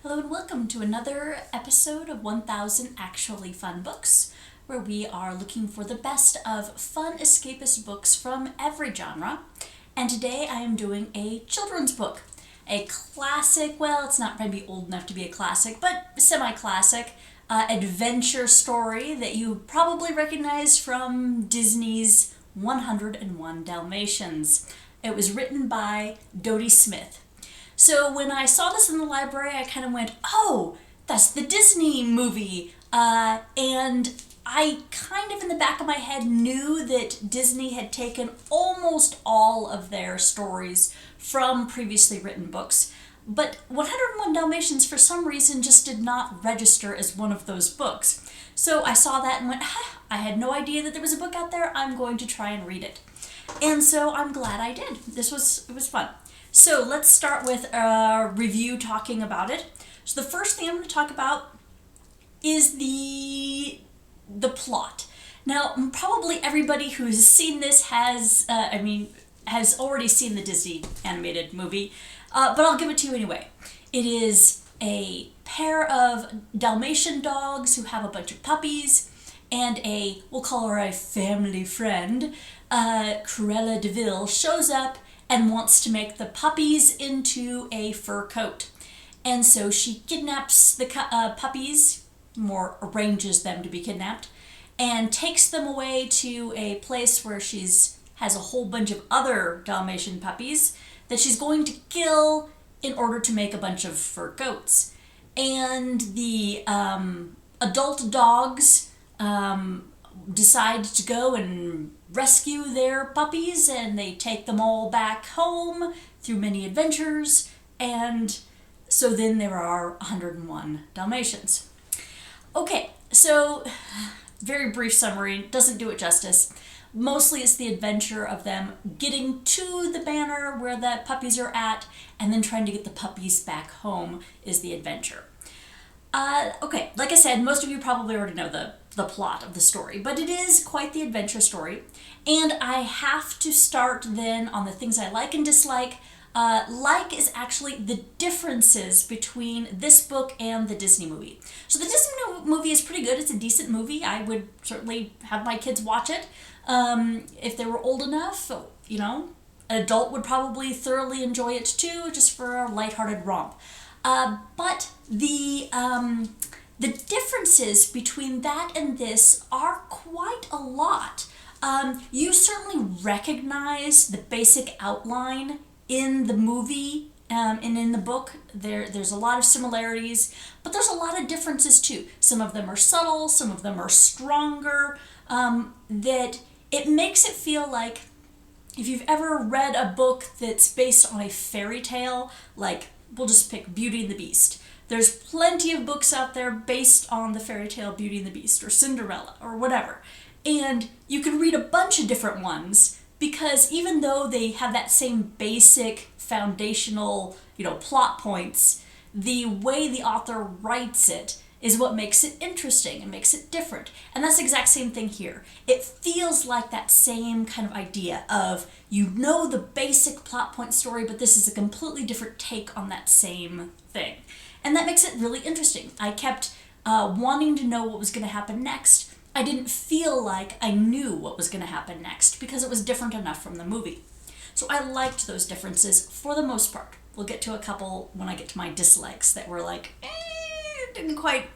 Hello and welcome to another episode of 1000 Actually Fun Books, where we are looking for the best of fun escapist books from every genre. And today I am doing a children's book. A classic, well, it's not maybe old enough to be a classic, but semi-classic adventure story that you probably recognize from Disney's 101 Dalmatians. It was written by Dodie Smith. So when I saw this in the library, I kind of went, oh, that's the Disney movie. And I kind of in the back of my head knew that Disney had taken almost all of their stories from previously written books. But 101 Dalmatians, for some reason, just did not register as one of those books. So I saw that and went, I had no idea that there was a book out there. I'm going to try and read it. And so I'm glad I did. It was fun. So let's start with a review talking about it. So the first thing I'm going to talk about is the plot. Now, probably everybody who's seen this has already seen the Disney animated movie, but I'll give it to you anyway. It is a pair of Dalmatian dogs who have a bunch of puppies, and we'll call her a family friend, Cruella de Vil, shows up and wants to make the puppies into a fur coat. And so she kidnaps the puppies, more arranges them to be kidnapped, and takes them away to a place where has a whole bunch of other Dalmatian puppies that she's going to kill in order to make a bunch of fur coats. And the adult dogs decide to go and rescue their puppies, and they take them all back home through many adventures, and so then there are 101 Dalmatians. Okay, so very brief summary, doesn't do it justice. Mostly it's the adventure of them getting to the manor where the puppies are at, and then trying to get the puppies back home is the adventure. Okay, like I said, most of you probably already know the plot of the story, but it is quite the adventure story. And I have to start then on the things I like and dislike. Like is actually the differences between this book and the Disney movie. So the Disney movie is pretty good. It's a decent movie. I would certainly have my kids watch it. If they were old enough, an adult would probably thoroughly enjoy it too, just for a lighthearted romp. But the differences between that and this are quite a lot. You certainly recognize the basic outline in the movie and in the book. There's a lot of similarities, but there's a lot of differences too. Some of them are subtle, some of them are stronger, that it makes it feel like if you've ever read a book that's based on a fairy tale, like we'll just pick Beauty and the Beast. There's plenty of books out there based on the fairy tale Beauty and the Beast or Cinderella or whatever. And you can read a bunch of different ones because even though they have that same basic foundational, plot points, the way the author writes it is what makes it interesting and makes it different. And that's the exact same thing here. It feels like that same kind of idea of the basic plot point story, but this is a completely different take on that same thing. And that makes it really interesting. I kept wanting to know what was going to happen next. I didn't feel like I knew what was going to happen next because it was different enough from the movie. So I liked those differences for the most part. We'll get to a couple when I get to my dislikes that were like, didn't quite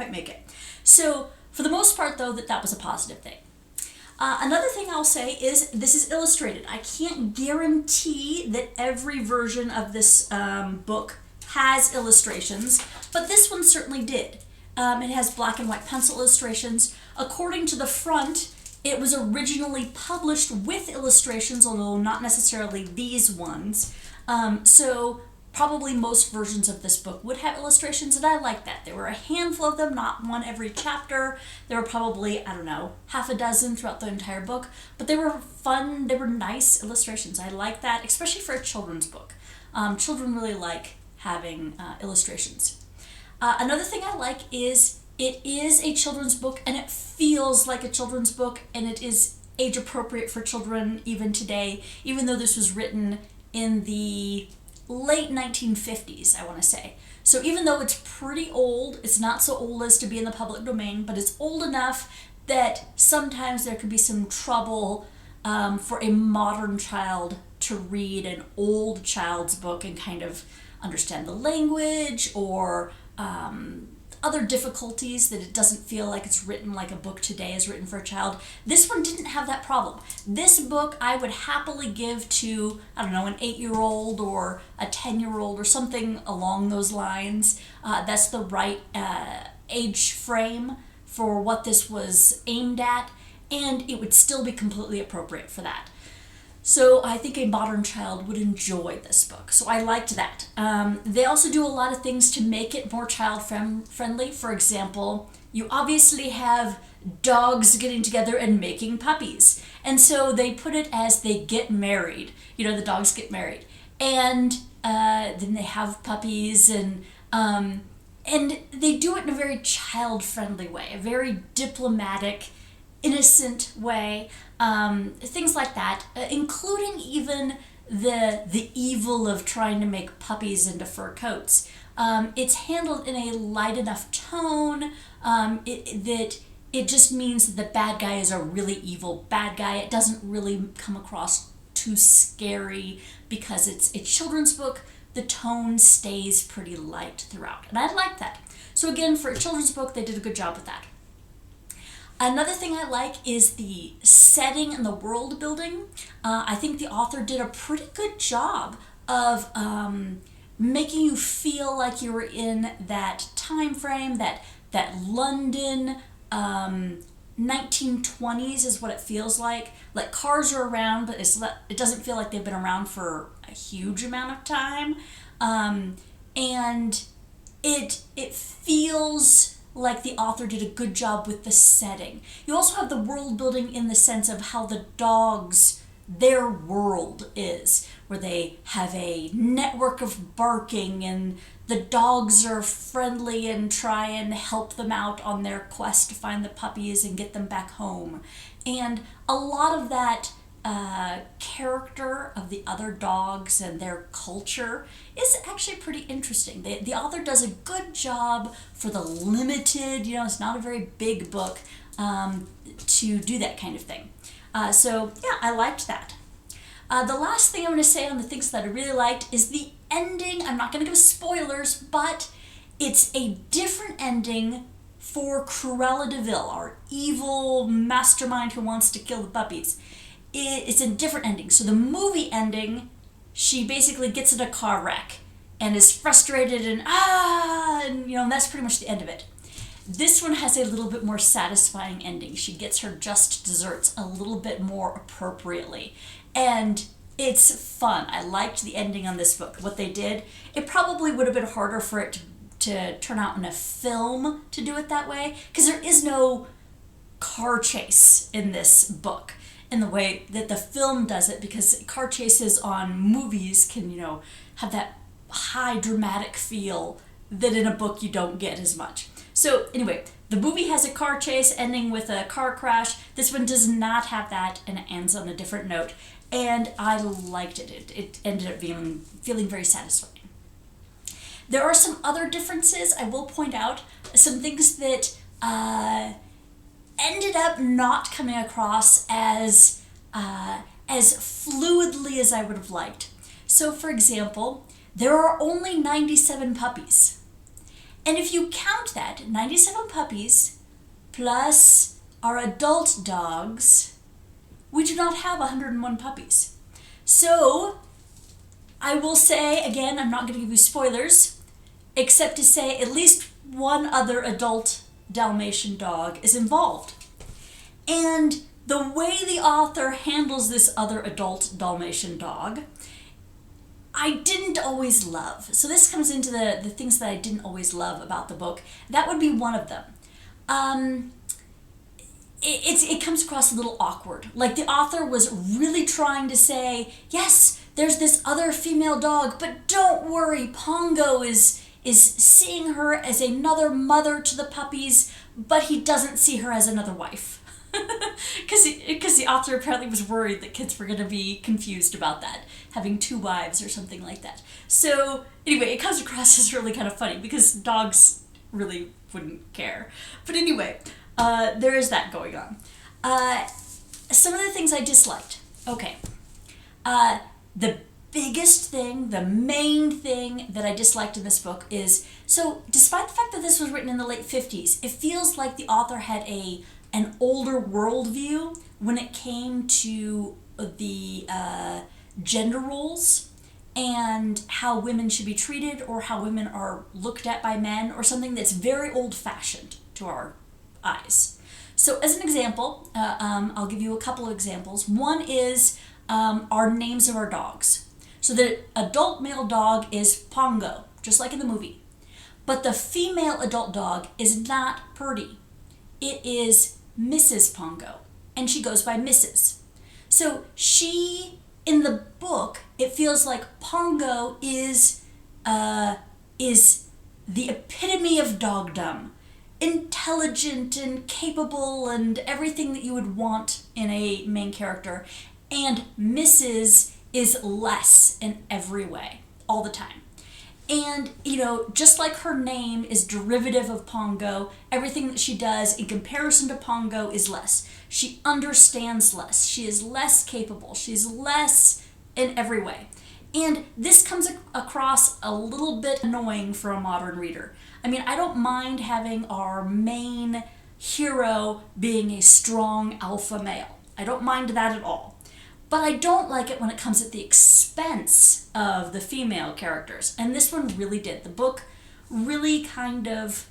make it. So for the most part, though, that was a positive thing. Another thing I'll say is this is illustrated. I can't guarantee that every version of this book has illustrations, but this one certainly did. It has black and white pencil illustrations. According to the front, it was originally published with illustrations, although not necessarily these ones. So probably most versions of this book would have illustrations, and I like that. There were a handful of them, not one every chapter. There were probably, half a dozen throughout the entire book, but they were fun, they were nice illustrations. I like that, especially for a children's book. Children really like having illustrations. Another thing I like is it is a children's book, and it feels like a children's book, and it is age appropriate for children even today, even though this was written in the late 1950s, I want to say. So even though it's pretty old, it's not so old as to be in the public domain, but it's old enough that sometimes there could be some trouble for a modern child to read an old child's book and kind of understand the language or other difficulties, that it doesn't feel like it's written like a book today is written for a child. This one didn't have that problem. This book I would happily give to, I don't know, an 8-year-old or a 10-year-old or something along those lines. That's the right age frame for what this was aimed at, and it would still be completely appropriate for that. So I think a modern child would enjoy this book. So I liked that. They also do a lot of things to make it more child friendly. For example, you obviously have dogs getting together and making puppies. And so they put it as they get married. You know, the dogs get married. And then they have puppies, and they do it in a very child-friendly way, a very diplomatic, innocent way, things like that, including even the evil of trying to make puppies into fur coats. It's handled in a light enough tone that it just means that the bad guy is a really evil bad guy. It doesn't really come across too scary because it's a children's book. The tone stays pretty light throughout, and I like that. So again, for a children's book, they did a good job with that. Another thing I like is the setting and the world building. I think the author did a pretty good job of making you feel like you were in that time frame, that London 1920s is what it feels like. Like, cars are around, but it doesn't feel like they've been around for a huge amount of time, and it feels like the author did a good job with the setting. You also have the world building in the sense of how the dogs, their world is, where they have a network of barking and the dogs are friendly and try and help them out on their quest to find the puppies and get them back home. And a lot of that character of the other dogs and their culture is actually pretty interesting. The author does a good job for the limited, it's not a very big book, to do that kind of thing. So yeah, I liked that. The last thing I'm going to say on the things that I really liked is the ending. I'm not going to give spoilers, but it's a different ending for Cruella de Vil, our evil mastermind who wants to kill the puppies. It's a different ending. So the movie ending, she basically gets in a car wreck and is frustrated and that's pretty much the end of it. This one has a little bit more satisfying ending. She gets her just desserts a little bit more appropriately. And it's fun. I liked the ending on this book. What they did, it probably would have been harder for it to turn out in a film to do it that way, because there is no car chase in this book in the way that the film does it, because car chases on movies can, have that high dramatic feel that in a book you don't get as much. So anyway, the movie has a car chase ending with a car crash. This one does not have that, and it ends on a different note. And I liked it. It ended up feeling very satisfying. There are some other differences. I will point out some things that ended up not coming across as fluidly as I would have liked. So, for example, there are only 97 puppies. And if you count that, 97 puppies plus our adult dogs, we do not have 101 puppies. So, I will say, again, I'm not going to give you spoilers, except to say at least one other adult Dalmatian dog is involved. And the way the author handles this other adult Dalmatian dog, I didn't always love. So this comes into the things that I didn't always love about the book. That would be one of them. It comes across a little awkward. Like, the author was really trying to say, yes, there's this other female dog, but don't worry, Pongo is seeing her as another mother to the puppies, but he doesn't see her as another wife. Because the author apparently was worried that kids were going to be confused about that, having two wives or something like that. So anyway, it comes across as really kind of funny because dogs really wouldn't care. But anyway, there is that going on. Some of the things I disliked. Okay. The biggest thing, the main thing that I disliked in this book is, so despite the fact that this was written in the late 50s, it feels like the author had an older worldview when it came to the gender roles and how women should be treated or how women are looked at by men, or something that's very old-fashioned to our eyes. So as an example, I'll give you a couple of examples. One is our names of our dogs. So the adult male dog is Pongo, just like in the movie. But the female adult dog is not Purdy. It is Mrs. Pongo, and she goes by Mrs. So she, in the book, it feels like Pongo is the epitome of dogdom. Intelligent and capable and everything that you would want in a main character. And Mrs. is less in every way, all the time. And, just like her name is derivative of Pongo, everything that she does in comparison to Pongo is less. She understands less. She is less capable. She's less in every way. And this comes across a little bit annoying for a modern reader. I mean, I don't mind having our main hero being a strong alpha male. I don't mind that at all. But I don't like it when it comes at the expense of the female characters. And this one really did. The book really kind of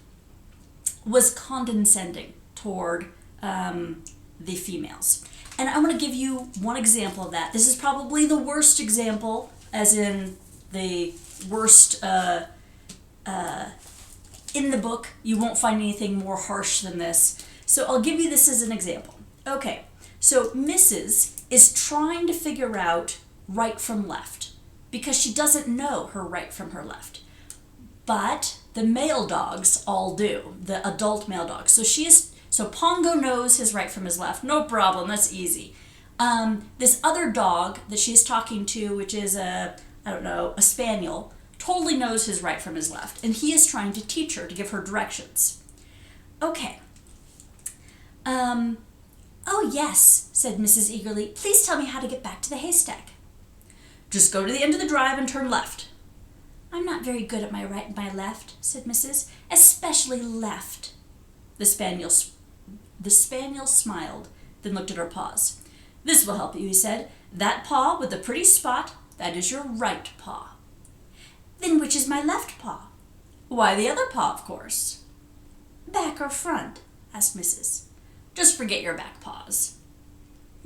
was condescending toward the females. And I want to give you one example of that. This is probably the worst example, as in the worst in the book. You won't find anything more harsh than this. So I'll give you this as an example. Okay, so Mrs. is trying to figure out right from left because she doesn't know her right from her left. But the male dogs all do, the adult male dogs. So Pongo knows his right from his left. No problem, that's easy. This other dog that she's talking to, which is a spaniel, totally knows his right from his left. And he is trying to teach her, to give her directions. Okay. Oh, yes, said Mrs. eagerly. Please tell me how to get back to the haystack. Just go to the end of the drive and turn left. I'm not very good at my right and my left, said Mrs., especially left. The spaniel smiled, then looked at her paws. This will help you, he said. That paw with the pretty spot, that is your right paw. Then which is my left paw? Why, the other paw, of course. Back or front? Asked Mrs. Just forget your back paws.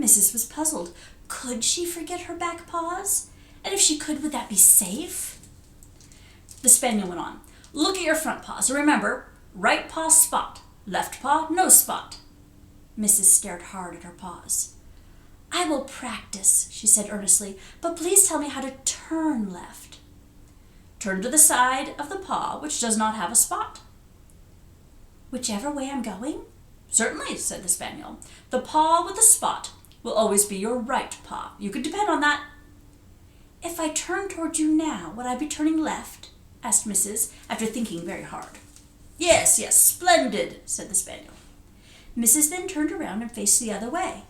Mrs. was puzzled. Could she forget her back paws? And if she could, would that be safe? The spaniel went on. Look at your front paws. Remember, right paw spot, left paw no spot. Mrs. stared hard at her paws. I will practice, she said earnestly, but please tell me how to turn left. Turn to the side of the paw which does not have a spot. Whichever way I'm going? Certainly, said the spaniel. The paw with the spot will always be your right paw. You can depend on that. If I turn toward you now, would I be turning left? Asked Mrs., after thinking very hard. Yes, splendid, said the spaniel. Mrs. then turned around and faced the other way.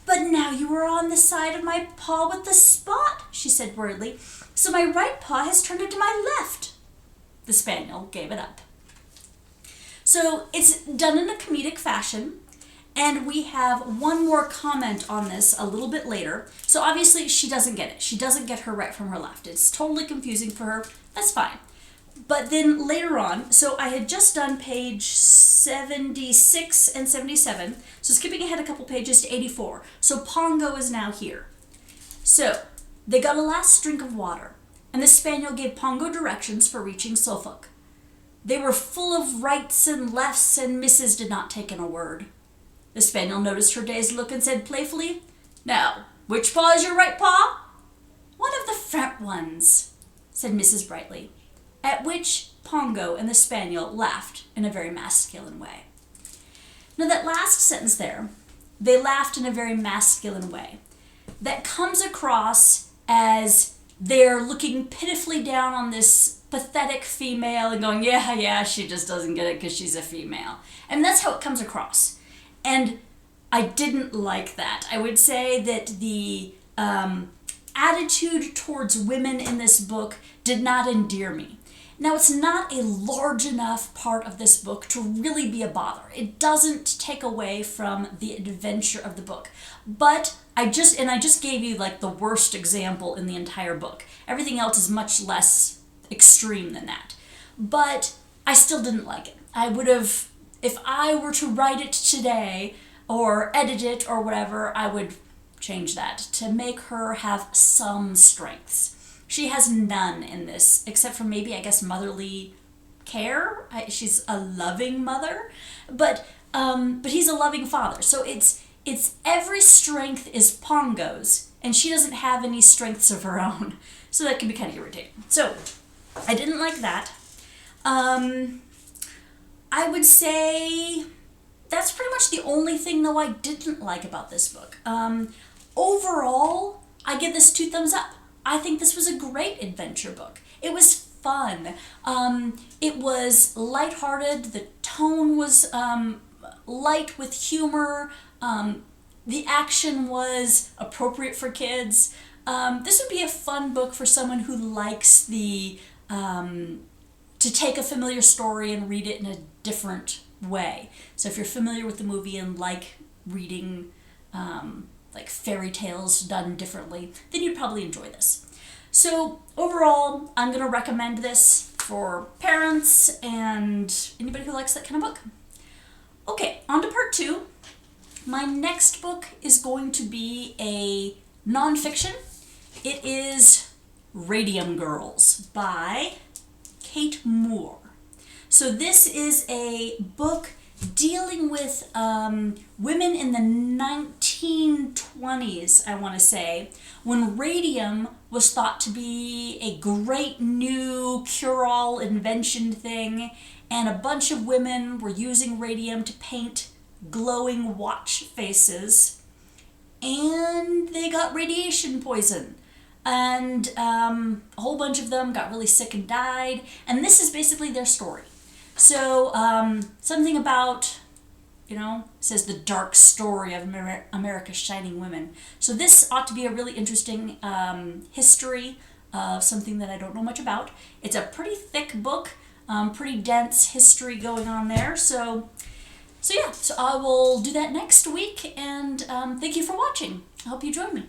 But now you are on the side of my paw with the spot, she said worriedly, so my right paw has turned into my left. The spaniel gave it up. So it's done in a comedic fashion, and we have one more comment on this a little bit later. So obviously she doesn't get it. She doesn't get her right from her left. It's totally confusing for her. That's fine. But then later on, so I had just done page 76 and 77, so skipping ahead a couple pages to 84. So Pongo is now here. So they got a last drink of water, and the spaniel gave Pongo directions for reaching Suffolk. They were full of rights and lefts, and Mrs. did not take in a word. The spaniel noticed her dazed look and said playfully, Now, which paw is your right paw? One of the front ones, said Mrs. brightly, at which Pongo and the spaniel laughed in a very masculine way. Now that last sentence there, they laughed in a very masculine way. That comes across as they're looking pitifully down on this pathetic female and going, yeah, she just doesn't get it because she's a female. And that's how it comes across. And I didn't like that. I would say that the attitude towards women in this book did not endear me. Now, it's not a large enough part of this book to really be a bother. It doesn't take away from the adventure of the book. But I just gave you like the worst example in the entire book. Everything else is much less extreme than that. But I still didn't like it. I would have, if I were to write it today or edit it or whatever, I would change that to make her have some strengths. She has none in this, except for maybe, I guess, motherly care. She's a loving mother, but he's a loving father. So it's every strength is Pongo's, and she doesn't have any strengths of her own. So that can be kind of irritating. So I didn't like that. I would say that's pretty much the only thing, though, I didn't like about this book. Overall, I give this 2 thumbs up. I think this was a great adventure book. It was fun. It was lighthearted. The tone was light with humor. The action was appropriate for kids. This would be a fun book for someone who likes to take a familiar story and read it in a different way. So if you're familiar with the movie and like reading like fairy tales done differently, then you'd probably enjoy this. So overall, I'm going to recommend this for parents and anybody who likes that kind of book. Okay, on to part 2. My next book is going to be a nonfiction. It is Radium Girls by Kate Moore. So this is a book dealing with women in the 1920s, I want to say, when radium was thought to be a great new cure-all invention thing, and a bunch of women were using radium to paint glowing watch faces, and they got radiation poison. And a whole bunch of them got really sick and died, and this is basically their story. So something about, says the dark story of America's shining women. So this ought to be a really interesting history of something that I don't know much about. It's a pretty thick book, pretty dense history going on there. So I will do that next week, and thank you for watching. I hope you join me.